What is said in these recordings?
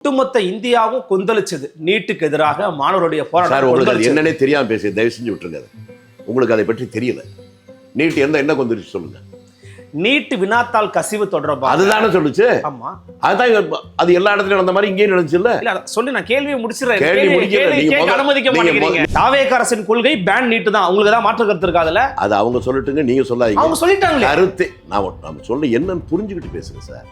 ஒட்டுமொத்த இந்தியாவும் கொந்தளிச்சது. நீட்டுக்கு எதிராக மாணவருடைய போராட்டம். உங்களுக்கு என்னன்னே தெரியாம பேசி தயவு செஞ்சு விட்டுருங்க. உங்களுக்கு அதை பற்றி தெரியல. நீட் என்ன கொந்தளிச்சு சொல்லுங்க. நீட் வினாத்தாள் கசிவு தொடர்பாக அதுதானே சொல்லுச்சு. ஆமா, அதுதான். அது எல்லா இடத்துலயும் நடந்த மாதிரி இங்கேயும் நடந்துச்சு இல்ல. இல்ல சொல்லி நான் கேள்வியை முடிச்சிடுறேன். அனுமதிக்க மாட்டேங்கிறீங்க. தாவேக அரசின் கொள்கை பேன் நீட் தான். உங்களுக்கு ஏதாவது மாற்று கருத்து இருக்காதுல்ல? அது அவங்க சொல்லட்டுங்க, நீங்க சொல்லாதீங்க. அவங்க சொல்லிட்டாங்க. கருத்து நான் சொல்ல என்னன்னு புரிஞ்சுக்கிட்டு பேசுங்க சார்.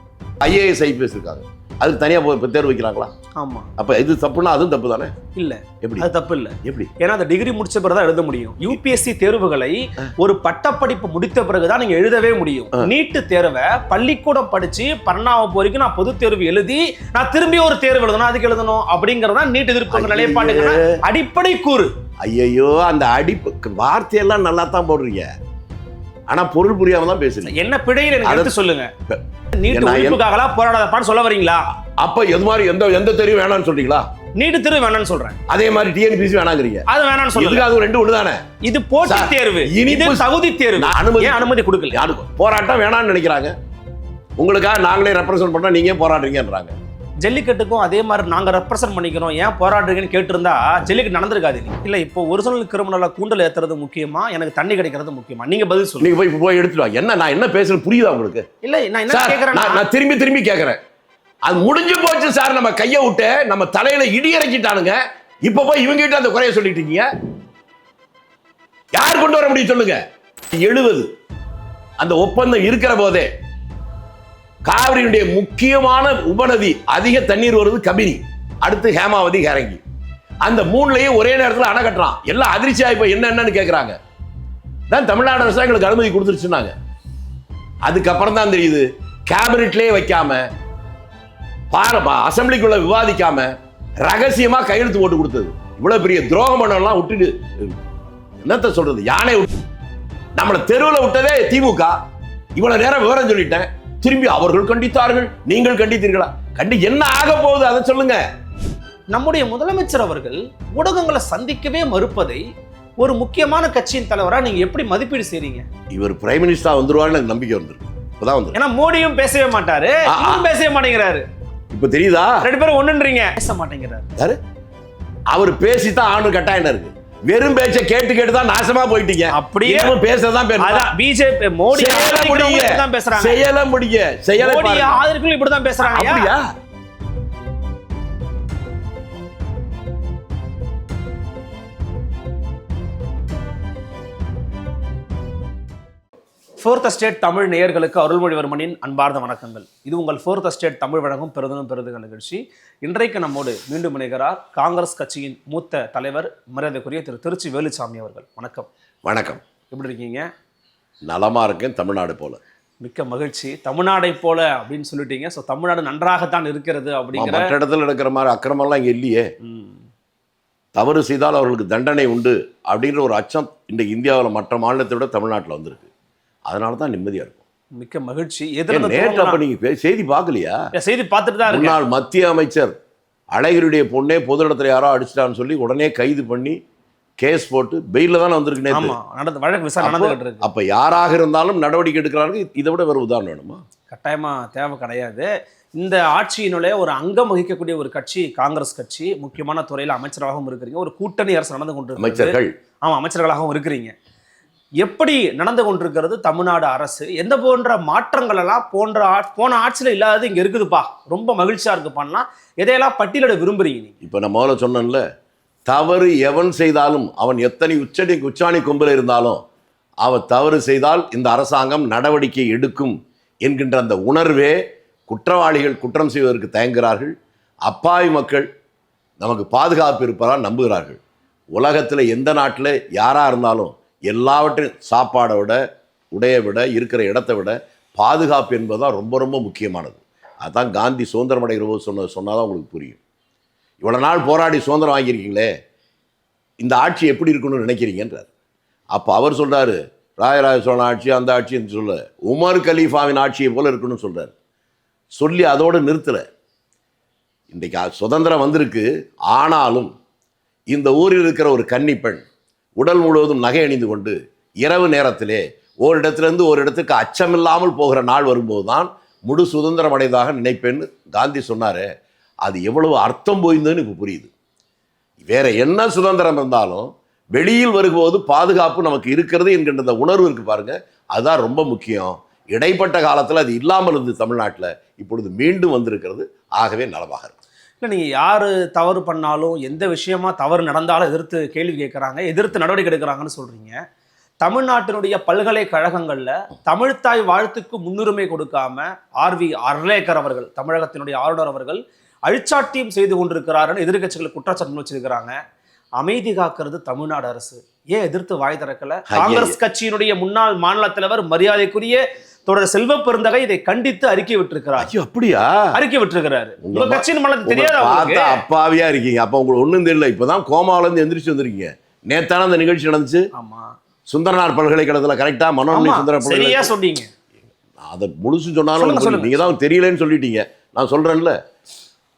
IAS IPS இருக்காங்க, அதுக்கு தனியா தேர்வு வைக்கிறாங்களா? ஆமா. அப்ப இது தப்புனா அதுவும் தப்பு தானே? இல்ல, எப்படி அது தப்பு இல்ல. எப்படி? ஏன்னா அந்த டிகிரி முடிச்ச பிறகு தான் எழுத முடியும். UPSC தேர்வுகளை ஒரு பட்டப்படிப்பு முடித்த பிறகுதான் நீங்க எழுதவே முடியும். நீட்டு தேர்வை பள்ளிக்கூடம் படிச்சு 12ஆம் வகுப்பு வரைக்கும் நான் பொது தேர்வு எழுதி நான் திரும்பி ஒரு தேர்வு எழுதணும், அதுக்கு எழுதணும் அப்படிங்கறதா நீட் எதிர்ப்பு நிலைப்பாடுகள் அடிப்படை கூறு. ஐயோ, அந்த அடிப்பு வார்த்தையெல்லாம் நல்லா தான் போடுறீங்க, ஆனா பொருள் புரியாம தான் பேசுறீங்க. என்ன பிழையில் எனக்கு எடுத்து சொல்லுங்க. நீட் ஒழிப்புக்காக போராடாதப்பான்னு சொல்ல வரீங்களா? அப்ப எது மாதிரி எந்த தெரியும் வேணாம்னு சொல்றீங்களா? நீட் தேர்வு வேணாம்னு சொல்றேன். அதே மாதிரி TNPSC வேணாங்கிறீங்க. அது வேணாம்னு சொல்லுங்க. அது ரெண்டு ஒண்ணு தானே. இது போட்டி தேர்வு, இது தகுதி தேர்வு. அனுமதி கொடுக்கல. யாருக்கு போராட்டம் வேணாம்னு நினைக்கிறாங்க? உங்களுக்காக நாங்களே ரெப்ரசென்ட் பண்றோம், நீங்க போராடுறீங்கன்றாங்க. ஜல்லிக்கட்டுக்கும் அதே மாதிரி நாங்க ரெப்ரசென்ட் பண்ணிக்கிறோம், ஏன் போராடுறீங்கன்னு கேட்டிருந்தா ஜல்லிக்கட்டு நடந்திருக்காது. இல்ல, இப்போ ஒரிஜினல் கிரிமினலா கூண்டல் ஏத்துறது முக்கியமா, எனக்கு தண்ணி கிடைக்கிறது முக்கியமா? நீங்க பதில் சொல்லுங்க. நீங்க போய் எடுத்துட்டு வாங்க. என்ன நான் என்ன பேசுறது புரியுதா உங்களுக்கு? இல்ல, நான் என்ன கேக்குறேன், நான் திரும்பி கேக்குறேன். அது முடிஞ்சு போச்சு சார். நம்ம கையை விட்டு நம்ம தலையில இடி இறக்கிட்டானுங்க. இப்ப போய் இவங்க கிட்ட அந்த குறைய சொல்லிட்டு இருக்கீங்க. யார் கொண்டு வர முடியும் சொல்லுங்க? 70 அந்த ஒப்பந்தம் இருக்கிற போதே காவிரியுடைய முக்கியமான உபநதி, அதிக தண்ணீர் வருது கபினி, அடுத்து ஹேமாவதி, ஹேரங்கி. அந்த மூணுலையும் ஒரே நேரத்தில் அணை கட்டுறான். எல்லாம் அதிர்ச்சியா இப்ப என்னன்னு கேட்கிறாங்க. தான் தமிழ்நாடு அரசு எங்களுக்கு அனுமதி கொடுத்துருச்சுன்னாங்க. அதுக்கப்புறம் தான் தெரியுது, கேபினெட்லயே வைக்காம, அசம்பிளிக்குள்ள விவாதிக்காம ரகசியமா கையெழுத்து போட்டு கொடுத்தது. இவ்வளவு பெரிய துரோகம் பண்ணலாம் விட்டுட்டு என்னத்த சொல்றது? யானை நம்மளை தெருவில் விட்டதே திமுக. இவ்வளவு நேரம் விவரம் சொல்லிட்டேன். திரும்பி அவர்கள் கண்டித்தார்கள், நீங்கள் கண்டித்தீர்களா? என்ன ஆக போகுது அதை சொல்லுங்க. நம்முடைய முதலமைச்சர் அவர்கள் ஊடகங்களை சந்திக்கவே மறுப்பதை ஒரு முக்கியமான கட்சியின் தலைவரா நீங்க எப்படி மதிப்பீடு செய்றீங்க? இவர் பிரைம் மினிஸ்டரா வந்துருவாருன்னு எனக்கு நம்பிக்கை வந்திருக்கு. இப்பதான் வந்து, ஏன்னா மோடியும் பேசவே மாட்டாரு, பேசவே மாட்டேங்கிறாரு. இப்ப தெரியுதா? ரெண்டு பேரும் ஒண்ணுன்றீங்க. பேச மாட்டேங்கிறாரு. அவர் பேசித்தான் ஆணு கட்டாயம் இருக்கு. வெறும் பேச்ச கேட்டு தான் நாசமா போயிட்டீங்க. அப்படியே பேசதான் பிஜேபி மோடி பேசுறாங்க. செய்யல முடிய ஆதரவுகள் இப்படிதான் பேசுறாங்க. அப்படியா? ஃபோர்த் எஸ்டேட் தமிழ் நேயர்களுக்கு அருள்மொழிவர்மனின் அன்பார்ந்த வணக்கங்கள். இது உங்கள் ஃபோர்த் எஸ்டேட் தமிழ் வழங்கும் பெருதுக நிகழ்ச்சி. இன்றைக்கு நம்மோடு மீண்டும் இணைகிறார் காங்கிரஸ் கட்சியின் மூத்த தலைவர், மரியாதைக்குரிய திரு திருச்சி வேலுச்சாமி அவர்கள். வணக்கம். வணக்கம். எப்படி இருக்கீங்க? நலமா இருக்கேன். தமிழ்நாடு போல. மிக்க மகிழ்ச்சி. தமிழ்நாடை போல அப்படின்னு சொல்லிட்டீங்க. ஸோ தமிழ்நாடு நன்றாகத்தான் இருக்கிறது அப்படிங்கிற. மற்ற இடத்துல நடக்கிற மாதிரி அக்கிரமெல்லாம் இங்கே இல்லையே. தவறு செய்தால் அவர்களுக்கு தண்டனை உண்டு அப்படிங்கிற ஒரு அச்சம் இன்றைக்கு இந்தியாவில் மற்ற மாநிலத்தை விட தமிழ்நாட்டில் வந்திருக்கு. அதனால தான் நிம்மதியா இருக்கும். மிக்க மகிழ்ச்சி. நேற்று அப்ப நீங்க செய்தி பார்க்கலையா? செய்தி பார்த்துட்டு தான் இருக்கேன். முன்னாள் மத்திய அமைச்சர் அழகிரியுடைய பொண்ணே பொது இடத்துல யாரோ அடிச்சிட்டான்னு சொல்லி உடனே கைது பண்ணி கேஸ் போட்டு பெயில தான் வந்திருக்கு. வழக்கு விசாரணை நடந்துகிட்டு இருக்கு. அப்ப யாராக இருந்தாலும் நடவடிக்கை எடுக்கிறார்கள். இதை விட வேற உதாரணம் வேணுமா? கட்டாயமா தேவை கிடையாது. இந்த ஆட்சியினுடைய ஒரு அங்கம் வகிக்கக்கூடிய ஒரு கட்சி காங்கிரஸ் கட்சி. முக்கியமான துறையில அமைச்சராகவும் இருக்கிறீங்க. ஒரு கூட்டணி அரசு நடந்து கொண்டு அமைச்சர்கள். ஆமா, அமைச்சர்களாகவும் இருக்கிறீங்க. எப்படி நடந்து கொண்டிருக்கிறது தமிழ்நாடு அரசு? எந்த போன்ற மாற்றங்கள் எல்லாம் போன ஆட்சியில் இல்லாதது இங்க இருக்குதுப்பா, ரொம்ப மகிழ்ச்சியா இருக்குப்பான்னா எதையெல்லாம் பட்டியலிட விரும்புறீங்க? இப்ப நான் முதல்ல சொன்னேன்ல, தவறு எவன் செய்தாலும், அவன் எத்தனை உச்சாணி கொம்பில் இருந்தாலும், அவன் தவறு செய்தால் இந்த அரசாங்கம் நடவடிக்கை எடுக்கும் என்கின்ற அந்த உணர்வே குற்றவாளிகள் குற்றம் செய்வதற்கு தயங்குகிறார்கள். அப்பாவி மக்கள் நமக்கு பாதுகாப்பு இருப்பதால் நம்புகிறார்கள். உலகத்தில் எந்த நாட்டில் யாராக இருந்தாலும் எல்லாவற்றையும் சாப்பாடை விட, உடையை விட, இருக்கிற இடத்தை விட பாதுகாப்பு என்பதுதான் ரொம்ப ரொம்ப முக்கியமானது. அதுதான் காந்தி சுதந்திரம் அடைகிற போது சொன்னாதான் உங்களுக்கு புரியும். இவ்வளோ நாள் போராடி சுதந்திரம் வாங்கியிருக்கீங்களே, இந்த ஆட்சி எப்படி இருக்கணும்னு நினைக்கிறீங்கன்றார். அப்போ அவர் சொல்கிறாரு, ராஜராஜ சோழன் ஆட்சி அந்த ஆட்சி என்று சொல்ல, உமர் கலீஃபாவின் ஆட்சியை போல இருக்கணும்னு சொல்கிறார். சொல்லி அதோடு நிறுத்தலை. இன்றைக்கு சுதந்திரம் வந்திருக்கு. ஆனாலும் இந்த ஊரில் இருக்கிற ஒரு கன்னிப்பெண் உடல் முழுவதும் நகை அணிந்து கொண்டு இரவு நேரத்திலே ஓரிடத்திலிருந்து ஒரு இடத்துக்கு அச்சமில்லாமல் போகிற நாள் வரும்போது தான் முழு சுதந்திரம் அடைந்ததாக நினைப்பேன்னு காந்தி சொன்னார். அது எவ்வளவு அர்த்தம் போயிருந்ததுன்னு இப்போ புரியுது. வேற என்ன சுதந்திரம் இருந்தாலும் வெளியில் வரும்போது பாதுகாப்பு நமக்கு இருக்கிறது என்கின்ற அந்த உணர்வு இருக்கு பாருங்க, அதுதான் ரொம்ப முக்கியம். இடைப்பட்ட காலத்தில் அது இல்லாமல் இருந்து தமிழ்நாட்டில் இப்பொழுது மீண்டும் வந்திருக்கிறது. ஆகவே நலமாக இருக்கு. இல்லை, நீங்கள் யார் தவறு பண்ணாலும் எந்த விஷயமா தவறு நடந்தாலும் எதிர்த்து கேள்வி கேட்குறாங்க, எதிர்த்து நடவடிக்கை எடுக்கிறாங்கன்னு சொல்கிறீங்க. தமிழ்நாட்டினுடைய பல்கலைக்கழகங்களில் தமிழ்த்தாய் வாழ்த்துக்கு முன்னுரிமை கொடுக்காம ஆர்வி அர்லேக்கர் அவர்கள், தமிழகத்தினுடைய ஆளுநர் அவர்கள் அழிச்சாட்டியம் செய்து கொண்டிருக்கிறாருன்னு எதிர்க்கட்சிகள் குற்றச்சாட்டு வச்சிருக்கிறாங்க. அமைதி காக்கிறது தமிழ்நாடு அரசு, ஏன் எதிர்த்து வாய் திறக்கல? காங்கிரஸ் கட்சியினுடைய முன்னாள் மாநில தலைவர் மரியாதைக்குரிய தொடர் செல்வ பெருந்தகை இதை கண்டித்து அறிக்கை விட்டிருக்கிறார். அப்படியா? அறிக்கை விட்டிருக்கிறாரு. உங்க கட்சியின் மனது தெரியாத அப்பாவியா இருக்கீங்க. அப்ப உங்களுக்கு ஒண்ணும் தெரியல. இப்பதான் கோமால இருந்து எந்திரிச்சு வந்திருக்கீங்க. நேத்தான அந்த நிகழ்ச்சி நடந்துச்சு. ஆமா, சுந்தரனார் பல்கலைக்கழகத்துல. கரெக்டா? மனோன்மணி சுந்தர சரியா சொன்னீங்க. அதை முழுசு சொன்னாலும் நீங்க தான் தெரியலன்னு சொல்லிட்டீங்க. நான் சொல்றேன்ல,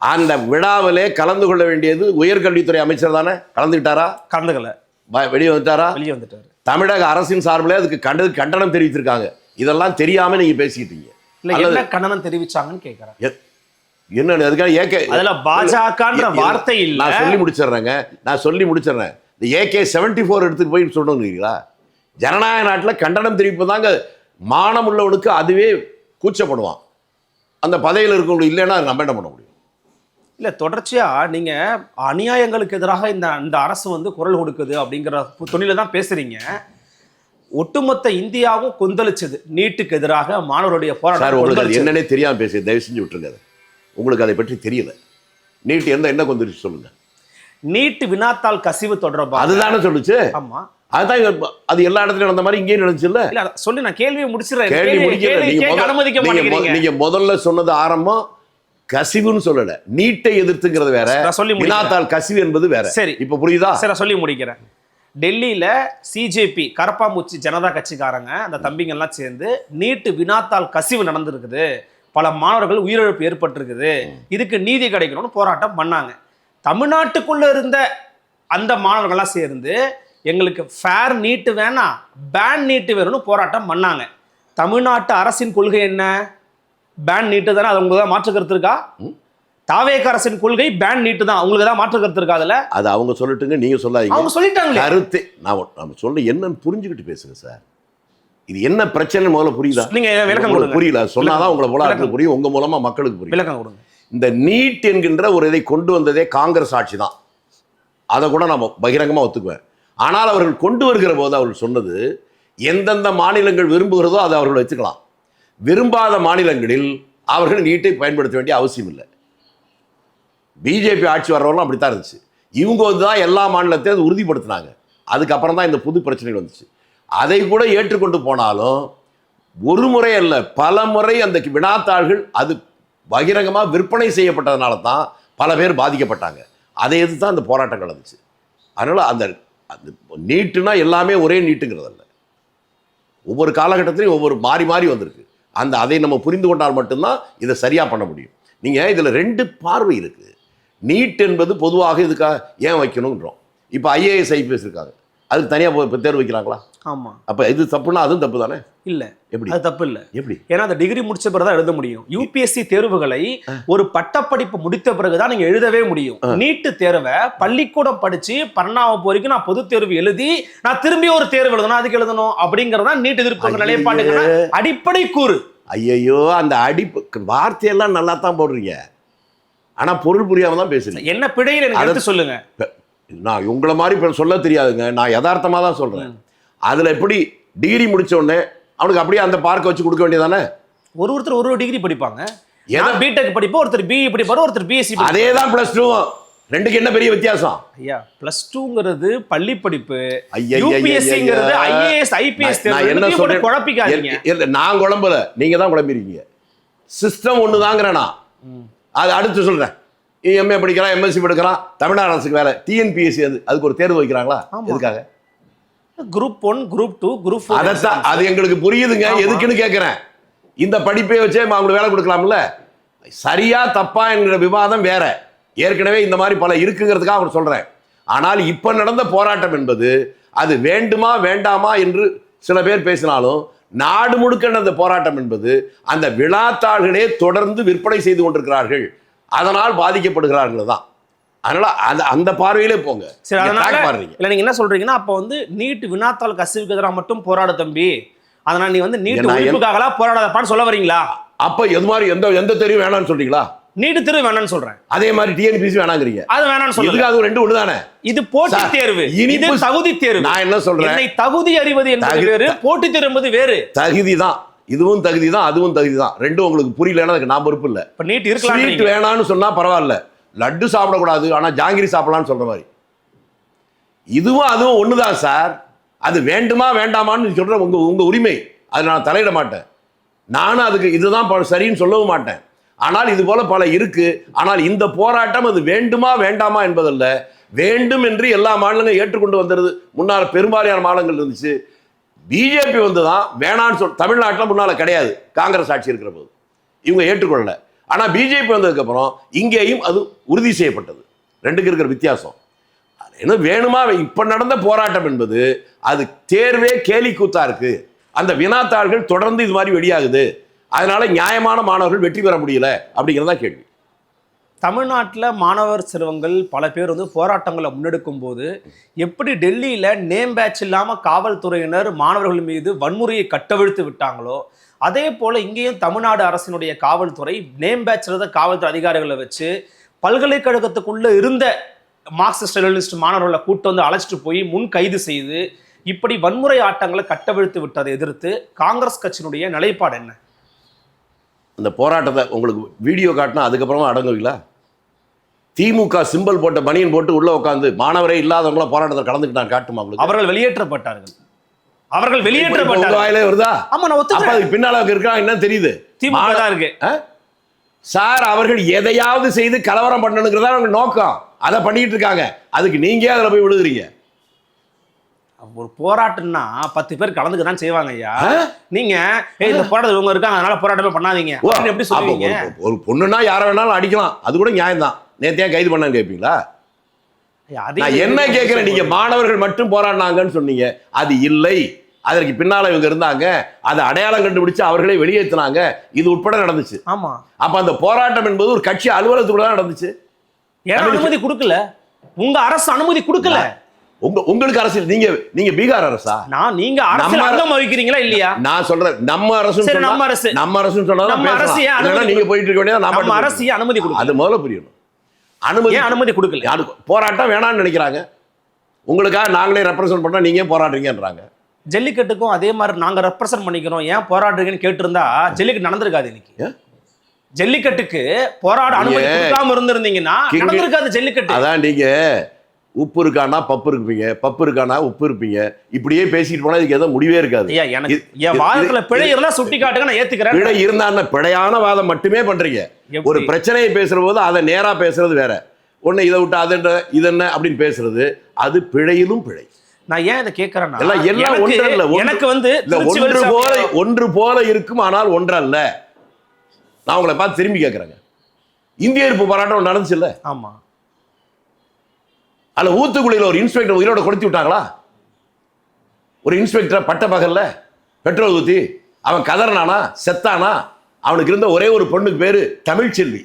அந்த விழாவிலே கலந்து கொள்ள வேண்டியது உயர்கல்வித்துறை அமைச்சர் தானே. கலந்துக்கிட்டாரா? கலந்துக்கல. வெளியே வந்துட்டாரா? வெளியே வந்துட்டாரு. தமிழக அரசின் சார்பில் அதுக்கு கண்டனம் தெரிவித்திருக்காங்க. இதெல்லாம் தெரியாம நீங்க பேசிக்கிட்டீங்க. என்ன கண்டனம் தெரிவிச்சாங்கன்னு கேக்குறேன். என்ன அதுக்காக ஏகே அதெல்லாம் பாஜகன்ற வார்த்தை இல்ல. நான் சொல்லி முடிச்சிடுறேன். இந்த AK-74 எடுத்துட்டு போய் சொல்லணுங்களா? ஜனநாயக நாட்டில் கண்டனம் தெரிவிப்பதாங்க மானம் உள்ளவனுக்கு அதுவே கூச்சப்படுவான். அந்த பதவியில் இருக்கவங்களுக்கு இல்லைன்னா நம்ம என்ன பண்ண முடியும்? இல்லை, தொடர்ச்சியாக நீங்கள் அநியாயங்களுக்கு எதிராக இந்த அரசு வந்து குரல் கொடுக்குது அப்படிங்கிற துணியில தான் பேசுறீங்க. ஒட்டுமொத்த இந்தியாவும் கொந்தளிச்சது நீட்டுக்கு எதிராக மாணவருடைய போராட்டம். உங்களுக்கு என்னன்னே தெரியாமல் பேச தயவு செஞ்சு விட்டுருங்க. உங்களுக்கு அதை பற்றி தெரியல. நீட் என்ன கொந்தளிச்சு சொல்லுங்க. நீட்டு வினாத்தாள் கசிவு தொடர்பாக அதுதானே சொல்லுச்சு. ஆமா, அதுதான் அது எல்லா இடத்துலயும் நடந்த மாதிரி இங்கேயும் நடந்துச்சுல்ல. இல்ல சொல்லி நான் கேள்வியை முடிச்சிடறேன். அனுமதிக்க மாட்டேங்கிறீங்க. நீங்க முதல்ல சொன்னது ஆரம்பம் கசிவுன்னு சொல்லல, நீட்டை எதிர்த்துங்கிறது வேற, வினாத்தாள் கசிவு என்பது வேற. சரி, இப்ப புரியுதா? சரி, சொல்லி முடிக்கிறேன். டெல்லியில சிஜேபி கரப்பாம்பூச்சி ஜனதா கட்சிக்காரங்க அந்த தம்பிங்கெல்லாம் சேர்ந்து நீட்டு வினாத்தாள் கசிவு நடந்திருக்குது, பல மாணவர்கள் உயிரிழப்பு ஏற்பட்டிருக்குது, இதுக்கு நீதி கிடைக்கணும்னு போராட்டம் பண்ணாங்க. தமிழ்நாட்டுக்குள்ள இருந்த அந்த மாணவர்கள்லாம் சேர்ந்து எங்களுக்கு ஃபேர் நீட்டு வேணாம், பேன் நீட்டு வேணும்னு போராட்டம் பண்ணாங்க. தமிழ்நாட்டு அரசின் கொள்கை என்ன? பேன் நீட்டு தானே. அது உங்களுக்கு தான் மாற்று கருத்து இருக்கா? தாவேக அரசின் கொள்கை பேன் நீட்டு தான். உங்களுக்கு தான் மாற்று கருத்து இருக்கா? அதுல அது அவங்க சொல்லட்டுங்க, நீங்க சொல்லாதீங்க. அவங்க சொல்லிட்டாங்க. கருத்து நம்ம சொல்ல என்னன்னு புரிஞ்சுக்கிட்டு பேசுங்க சார். இது என்ன பிரச்சனை முதல்ல புரியுதா? நீங்க விளக்கம் கொடுங்க. புரியல சொன்னாதான் உங்களை போல புரியும், உங்க மூலமா மக்களுக்கு புரியும். விளக்கம் கொடுங்க. இந்த நீட் என்கின்ற ஒரு இதை கொண்டு வந்ததே காங்கிரஸ் ஆட்சி தான். அதை கூட நான் பகிரங்கமா ஒத்துக்குவேன். ஆனால் அவர்கள் கொண்டு வருகிற போது அவர்கள் சொன்னது எந்தெந்த மாநிலங்கள் விரும்புகிறதோ அதை அவர்கள் வச்சுக்கலாம், விரும்பாத மாநிலங்களில் அவர்கள் நீட்டை பயன்படுத்த வேண்டிய அவசியம் இல்லை. பிஜேபி ஆட்சி வர்றவங்களும் அப்படித்தான் இருந்துச்சு. இவங்க வந்து தான் எல்லா மாநிலத்தையும் அது உறுதிப்படுத்தினாங்க. அதுக்கப்புறம் தான் இந்த புது பிரச்சனைகள் வந்துச்சு. அதை கூட ஏற்றுக்கொண்டு போனாலும் ஒரு முறை அல்ல பல முறை அந்த வினாத்தாள்கள் அது பகிரங்கமாக விற்பனை செய்யப்பட்டதுனால தான் பல பேர் பாதிக்கப்பட்டாங்க. அதை எதிர்த்து தான் அந்த போராட்டங்கள் இருந்துச்சு. அதனால் அந்த நீட்டுனா எல்லாமே ஒரே நீட்டுங்கிறதல்ல, ஒவ்வொரு காலகட்டத்திலையும் ஒவ்வொரு மாறி மாறி வந்திருக்கு. அதை நம்ம புரிந்து கொண்டால் மட்டும்தான் இதை சரியாக பண்ண முடியும். நீங்கள் இதில் ரெண்டு பார்வை இருக்குது. நீட் என்பது பொதுவாக இதுக்காக ஏன் வைக்கணுன்றோம். இப்போ IAS IPS இருக்காங்க, அதுக்கு தனியாக தேர்வு வைக்கிறாங்களா? ஆமாம். அப்போ இது தப்புன்னா அதுவும் தப்பு தானே? இல்லை, எப்படி? அது தப்பு இல்லை. எப்படி? ஏன்னா அந்த டிகிரி முடிச்ச பிறகு தான் எழுத முடியும். UPSC தேர்வுகளை ஒரு பட்டப்படிப்பு முடித்த பிறகுதான் நீங்க எழுதவே முடியும். நீட்டு தேர்வை பள்ளிக்கூடம் படிச்சு 12ஆம் வகுப்பு வரைக்கும் நான் பொது தேர்வு எழுதி நான் திரும்பி ஒரு தேர்வு எழுதணும், அதுக்கு எழுதணும் அப்படிங்கறதா நீட் எதிர்ப்பு நிலைப்பாடு அடிப்படை கூறு. ஐயோ, அந்த வார்த்தையெல்லாம் நல்லா தான் போடுறீங்க, ஆனா பொருள் புரியாம தான் பேசுறீங்க. என்ன பிழையில் எனக்கு சொல்லுங்க. நான் உங்களை மாதிரி சொல்ல தெரியாதுங்க, நான் யதார்த்தமா தான் சொல்றேன். அதுல எப்படி டிகிரி முடிச்ச உடனே அவனுக்கு அப்படியே அந்த பார்க்க வச்சு கொடுக்க வேண்டியதானே? ஒருத்தர் ஒரு டிகிரி படிப்பாங்க. பிடெக் படிப்போம், ஒருத்தர் BE படிப்பாரு, ஒருத்தர் BSc. அதே தான் +2. ரெண்டுக்கு என்ன பெரிய வித்தியாசம்? ஐயா, +2ங்கிறது பள்ளி படிப்பு, UPSCங்கிறது IAS IPS தேர்வு. என்ன சொல்றேன் குழப்பிக்காதீங்க. நான் குழம்பல, நீங்க தான் குழம்பிருக்கீங்க. சிஸ்டம் ஒண்ணுதாங்கறேனா. அது அடுத்து சொல்றேன். MA படிக்கிறான், MSc படிக்கிறான், தமிழ்நாடு அரசுக்கு வேலை, TNPSC அதுக்கு ஒரு தேர்வு வைக்கிறாங்களா? எதுக்காக? Group 1, group 2, group 4. அதான் அது எங்களுக்கு புரியுதுங்க, எதுக்குன்னு கேட்கிறேன். இந்த படிப்பை வச்சே அவங்களுக்கு வேலை கொடுக்கலாம்ல. சரியா தப்பா என்கிற விவாதம் வேற, ஏற்கனவே இந்த மாதிரி பல இருக்குங்கிறதுக்காக அவர் சொல்றேன். ஆனால் இப்ப நடந்த போராட்டம் என்பது அது வேண்டுமா வேண்டாமா என்று சில பேர் பேசினாலும் நாடு முழுக்க நடந்த போராட்டம் என்பது அந்த விழாத்தாள்களே தொடர்ந்து விற்பனை செய்து கொண்டிருக்கிறார்கள். அதனால் பாதிக்கப்படுகிறார்கள் தான். அதனால அந்த பார்வையிலே போங்க. சரி, அதனால இல்ல நீங்க என்ன சொல்றீங்கன்னா, அப்ப வந்து நீட் வினாத்தாள் கசிவுக்கு எதிராக மட்டும் போராட தம்பி, அதனால நீ வந்து நீட் ஒழிப்புக்காகலாம் போராடாதப்பான்னு சொல்ல வரீங்களா? அப்ப எது மாதிரி எந்த தெரியும் வேணாம்னு சொல்றீங்களா? நீட் தேர்வு வேணாம்னு சொல்றேன். அதே மாதிரி டிஎன்பிஎஸ்சி வேணாங்கிறீங்க. அது வேணாம்னு சொல்லுங்க. அது ரெண்டு ஒண்ணு தானே. இது போட்டி தேர்வு, இது தகுதி தேர்வு. நான் என்ன சொல்றேன், என்னை தகுதி அறிவது என்பது வேறு, போட்டி தேர்வு என்பது வேறு. தகுதி தான், இதுவும் தகுதி தான், அதுவும் தகுதி தான். ரெண்டும் உங்களுக்கு புரியலன்னா அதுக்கு நான் பொறுப்பு இல்ல. இப்ப நீட் இருக்கலாம், நீட் வேணாம்னு சொன்னா பரவாயில்ல, லட்டு சாப்பிடக்கூடாது ஆனா ஜாங்கிரி சாப்பிடலாம்னு சொல்ற மாதிரி. இதுவும் அதுவும் ஒண்ணுதான் சார். அது வேண்டுமா வேண்டாமான்னு சொல்ற உங்க உரிமை, அது நான் தலையிட மாட்டேன். நானும் அதுக்கு இதுதான் சரின்னு சொல்லவும் மாட்டேன். ஆனால் இது போல பல இருக்கு. ஆனால் இந்த போராட்டம் அது வேண்டுமா வேண்டாமா என்பதல்ல, வேண்டும் என்று எல்லா மாநிலங்களும் ஏற்றுக்கொண்டு வந்துருது. முன்னால் பெரும்பாலான மாநிலங்கள் இருந்துச்சு. பிஜேபி வந்துதான் வேணான்னு தமிழ்நாட்டில் முன்னால கிடையாது, காங்கிரஸ் ஆட்சி இருக்கிற போது இவங்க ஏற்றுக்கொள்ளல. ஆனால் பிஜேபி வந்ததுக்கு அப்புறம் இங்கேயும் அது உறுதி செய்யப்பட்டது. ரெண்டுக்கு இருக்கிற வித்தியாசம் என்ன, வேணுமா இப்ப நடந்த போராட்டம் என்பது அது தேர்வே கேலி கூத்தா இருக்கு. அந்த வினாத்தாள்கள் தொடர்ந்து இது மாதிரி வெளியாகுது, அதனால நியாயமான மாணவர்கள் வெற்றி பெற முடியல அப்படிங்கிறதா கேள்வி. தமிழ்நாட்டில் மாணவர் செல்வங்கள் பல பேர் வந்து போராட்டங்களை முன்னெடுக்கும் போது எப்படி டெல்லியில் நேம் பேட்ச் இல்லாமல் காவல்துறையினர் மாணவர்கள் மீது வன்முறையை கட்டவிழ்த்து விட்டாங்களோ, அதே போல் இங்கேயும் தமிழ்நாடு அரசினுடைய காவல்துறை நேம் பேட்ச் இருந்த காவல்துறை அதிகாரிகளை வச்சு பல்கலைக்கழகத்துக்குள்ள இருந்த மார்க்சிஸ்ட் லெனினிஸ்ட் மாணவர்களை கூட்டு வந்து அழைச்சிட்டு போய் முன் கைது செய்து இப்படி வன்முறை ஆட்டங்களை கட்டவிழ்த்து விட்டதை எதிர்த்து காங்கிரஸ் கட்சியினுடைய நிலைப்பாடு என்ன? இந்த போராட்டத்தை உங்களுக்கு வீடியோ காட்டினா அதுக்கப்புறமா அடங்குவீங்களா? திமுக சிம்பல் போட்ட பனியன் போட்டு உள்ள உட்காந்து மாணவரே இல்லாதவங்கள போராட்டத்தில் கலந்துக்கிட்டான் காட்டுமா உங்களுக்கு? அவர்கள் வெளியேற்றப்பட்டார்கள். அவர்கள் வெளியேற்றப்பட்டார்கள். வாயிலே வருதா? ஆமா, நான் ஒத்துக்கிறேன். அதுக்கு பின்னால இருக்காங்க என்ன தெரியுது? திமுக தான் இருக்கு சார். அவர்கள் எதையாவது செய்து கலவரம் பண்ணணுங்கிறதா அவங்க நோக்கம். அதை பண்ணிட்டு இருக்காங்க. அதுக்கு நீங்க அதுல போய் விழுகுறீங்க. ஒரு போராட்டம்னா 10 பேர் கலந்துக்க தான் செய்வாங்க ஐயா. நீங்க இந்த போராட்டம் இவங்க இருக்காங்க அதனால போராட்டமே பண்ணாதீங்க எப்படி சொல்லுவீங்க? ஒரு பொண்ணுன்னா யாரை வேணாலும் அடிக்கலாம், அது கூட நியாயம் தான். நேத்தையா கைது பண்ணான்னு கேட்பீங்களா? நான் என்ன கேட்கிறேன், நீங்க மாணவர்கள் மட்டும் போராடினாங்கன்னு சொன்னீங்க, அது இல்லை. அதற்கு பின்னால இவங்க இருந்தாங்க, அதை அடையாளம் கண்டுபிடிச்சு அவர்களே வெளியேற்றினாங்க. இது உட்பட நடந்துச்சு. ஆமா, அப்ப அந்த போராட்டம் என்பது ஒரு கட்சி அலுவலகத்துக்குள்ள தான் நடந்துச்சு. அனுமதி கொடுக்கல, உங்க அரசு அனுமதி கொடுக்கல. உங்களுக்கு அரசியல், நீங்க பீகார் அரசா? நீங்க அரசியல் அங்கம் வகிக்கிறீங்களா இல்லையா? நான் சொல்றேன் நம்ம அரசு நம்ம அரசு சொன்னா நீங்க போயிட்டு இருக்க வேண்டியது. நம்ம அரசு அனுமதி கொடுக்கல, அது முதல்ல புரியணும். அனுமதி கொடுக்கல. போராட்டம் வேணாம்னு நினைக்கிறாங்க. உங்களுக்காக நாங்களே ரெப்ரசென்ட் பண்றோம், நீங்க போராடுறீங்கன்றாங்க. ஜல்லிக்கட்டுக்கும் அதே மாதிரி நாங்க ரெப்ரசென்ட் பண்ணிக்கிறோம், ஏன் போராடுறீங்கன்னு கேட்டிருந்தா ஜல்லிக்கட்டு நடந்திருக்காது. இன்னைக்கு ஜல்லிக்கட்டுக்கு போராட அனுமதி கொடுக்காம இருந்திருந்தீங்கன்னா நடந்திருக்காது ஜல்லிக்கட்டு. அதான் நீங்க உப்பு இருக்கானா பப்பு இருப்பீங்க, பப்பு இருக்கானா உப்பு இருப்பீங்க, இப்படியே பேசிட்டு போனா இதுக்கு எதுவும் முடிவே இருக்காது. என் வாதத்துல பிழை இருந்தா சுட்டி காட்டுங்க, நான் ஏத்துக்கிறேன். பிழை இருந்தா பிழையான வாதம் மட்டுமே பண்றீங்க. ஒரு பிரச்சனையை பேசுற போது அதை நேரா பேசுறது வேற, ஒண்ணு இதை விட்டு அது இது என்ன அப்படின்னு பேசுறது, அது பிழையிலும் பிழை. நான் ஏன் இதை கேட்கிறேன்னா எல்லாம் ஒன்றல்ல. எனக்கு வந்து ஒன்று போல இருக்கும் ஆனால் ஒன்றல்ல. நான் உங்களை பார்த்து திரும்பி கேட்கிறேங்க, இந்திய எதிர்ப்பு போராட்டம் நடந்துச்சு இல்ல? ஆமா. அல்ல ஊத்துக்குழியில் ஒரு இன்ஸ்பெக்டர் உயிரோட கொளுத்தி விட்டாங்களா? ஒரு இன்ஸ்பெக்டர் பட்ட பகல்ல பெட்ரோல் ஊத்தி அவன் கதறனானா செத்தானா? அவனுக்கு இருந்த ஒரே ஒரு பொண்ணுக்கு பேரு தமிழ்ச்செல்வி.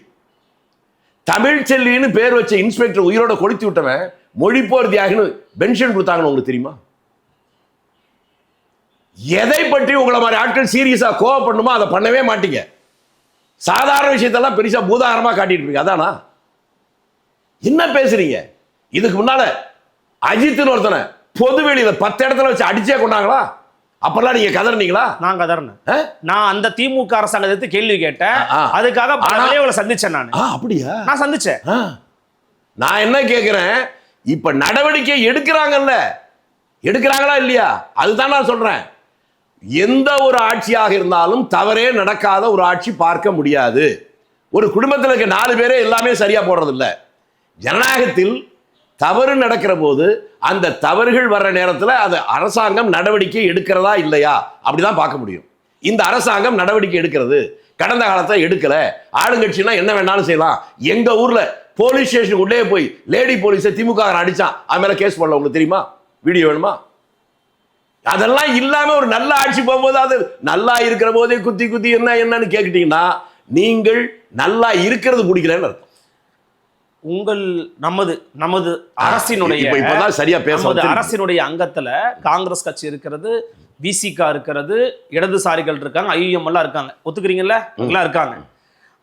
தமிழ்ச்செல்வின்னு பேர் வச்ச இன்ஸ்பெக்டர் உயிரோட கொளுத்தி விட்டவன் மொழிப்போர் தியாகின்னு பென்ஷன் கொடுத்தாங்கன்னு உங்களுக்கு தெரியுமா? எதை பற்றி உங்களை மாதிரி ஆட்கள் சீரியஸா கோவப்படணுமோ அதை பண்ணவே மாட்டீங்க. சாதாரண விஷயத்தெல்லாம் பெருசா பூதாகரமா காட்டிட்டு இருப்பீங்க. அதானா என்ன பேசுறீங்க? இதுக்கு முன்னால அஜித்னு ஒருத்தனை பொதுவெளியில 10 இடத்துல வச்சு அடிச்சே கொண்டாங்களா? அப்பெல்லாம் நீங்க கதறினீங்களா? நான் கதறினேன். நான் அந்த திமுக அரசாங்கத்தை கேள்வி கேட்டேன், அதுக்காக பல சந்திச்சேன். நான் அப்படியா? நான் சந்திச்சேன். நான் என்ன கேட்கிறேன், இப்ப நடவடிக்கை எடுக்கிறாங்களா இல்லையா? அதுதான் நான் சொல்றேன். எந்த ஒரு ஆட்சியாக இருந்தாலும் தவறே நடக்காத ஒரு ஆட்சி பார்க்க முடியாது. ஒரு குடும்பத்தில் இருக்க 4 பேரே எல்லாமே சரியா போடுறது இல்லை. ஜனநாயகத்தில் தவறு நடக்கிற போது அந்த தவறுகள் வர்ற நேரத்தில் அது அரசாங்கம் நடவடிக்கை எடுக்கிறதா இல்லையா அப்படிதான் பார்க்க முடியும். இந்த அரசாங்கம் நடவடிக்கை எடுக்கிறது, கடந்த காலத்தில் எடுக்கல. ஆளுங்கட்சினா என்ன வேணாலும் செய்யலாம். எங்க ஊர்ல போலீஸ் ஸ்டேஷன் உள்ளே போய் லேடி போலீஸை திமுக அடிச்சான், அது மேல கேஸ் பண்ணல. உங்களுக்கு தெரியுமா? வீடியோ வேணுமா? அதெல்லாம் இல்லாம ஒரு நல்ல ஆட்சி போகும்போது அது நல்லா இருக்கிற போதே குத்தி என்னன்னு கேட்டுட்டீங்கன்னா நீங்கள் நல்லா இருக்கிறது பிடிக்கலன்னு அர்த்தம். நமது அரசினுடைய இப்பதான் சரியா நமது அரசினுடைய அங்கத்துல காங்கிரஸ் கட்சி இருக்கிறது, விசிகா இருக்கிறது, இடதுசாரிகள் இருக்காங்க, ஐஎம் எல்லாம் இருக்காங்க, ஒத்துக்கிறீங்கல்ல? எல்லாம் இருக்காங்க.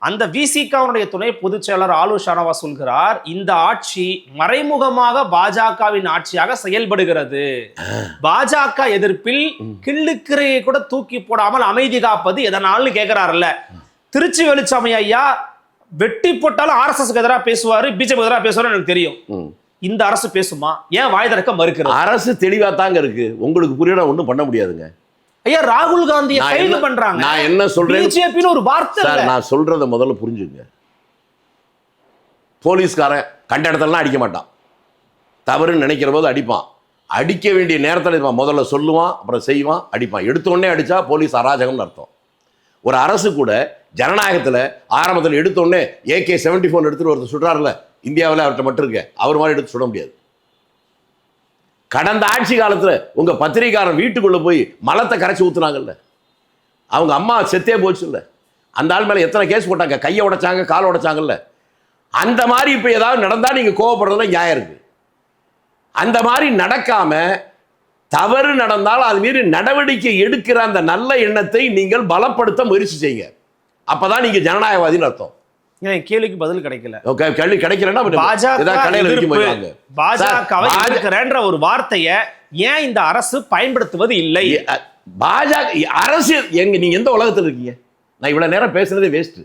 அந்த விசிகாவுடைய துணை பொதுச் செயலர் ஆலு ஷானவா சொல்கிறார், இந்த ஆட்சி மறைமுகமாக பாஜகவின் ஆட்சியாக செயல்படுகிறது. பாஜக எதிர்ப்பில் கிள்ளுக்கிரையை கூட தூக்கி போடாமல் அமைதி காப்பது எதனால்னு கேட்கிறாருல்ல. திருச்சி வெளிச்சாமி ஐயா வெட்டி போட்டாலும் ஆர்எஸ்எஸ்க்கு எதிராக பேசுவாரு, பிஜேபி எதிராக பேசுவாரு எனக்கு தெரியும். இந்த அரசு பேசுமா? ஏன் வாய் திறக்க மறுக்கிறது? அரசு தெளிவா தாங்க இருக்கு. உங்களுக்கு புரியல ஒண்ணும் பண்ண முடியாதுங்க. ஐயா ராகுல் காந்தியை கைது பண்றாங்க. நான் என்ன சொல்றேன், பிஜேபின்னு ஒரு வார்த்தை இல்ல. நான் சொல்றத முதல்ல புரிஞ்சுங்க. போலீஸ்காரன் கண்ட இடத்துலலாம் அடிக்க மாட்டான், தவறுன்னு நினைக்கிற போது அடிப்பான். அடிக்க வேண்டிய நேரத்தில் முதல்ல சொல்லுவான், அப்புறம் செய்வான், அடிப்பான். எடுத்த உடனே அடிச்சா போலீஸ் அராஜகம்னு அர்த்தம். ஒரு அரசு கூட ஜனநாயகத்தில் ஆரம்பத்தில் எடுத்தோடனே AK-74 எடுத்துட்டு ஒருத்தர் சுடுறாருல, இந்தியாவில் அவர்கிட்ட மட்டும் இருக்கு, அவர் மாதிரி எடுத்து சுட முடியாது. கடந்த ஆட்சி காலத்தில் உங்க பத்திரிகையாளர் வீட்டுக்குள்ள போய் மலத்தை கரைச்சி ஊத்துனாங்கல்ல, அவங்க அம்மா செத்தே போச்சு இல்லை, அந்த ஆள் மேலே எத்தனை கேஸ் போட்டாங்க, கையை உடைச்சாங்க, கால் உடைச்சாங்கல்ல. அந்த மாதிரி இப்போ ஏதாவது நடந்தா நீங்க கோவப்படுறதுல நியாயம் இருக்கு. அந்த மாதிரி நடக்காம தவறு நடந்தால் அது மீறி நடவடிக்கை எடுக்கிற அந்த நல்ல எண்ணத்தை நீங்கள் பலப்படுத்த முயற்சி செய்யுங்க. அப்பதான் நீங்க ஜனநாயகவாதின்னு அர்த்தம். கேள்விக்கு பதில் கிடைக்கல. கேள்வி கிடைக்கலன்னா பாஜக ஒரு வார்த்தையை ஏன் இந்த அரசு பயன்படுத்துவது இல்லை? பாஜக அரசு நீங்க எந்த உலகத்தில் இருக்கீங்க? நான் இவ்வளவு நேரம் பேசுனதே வேஸ்ட்.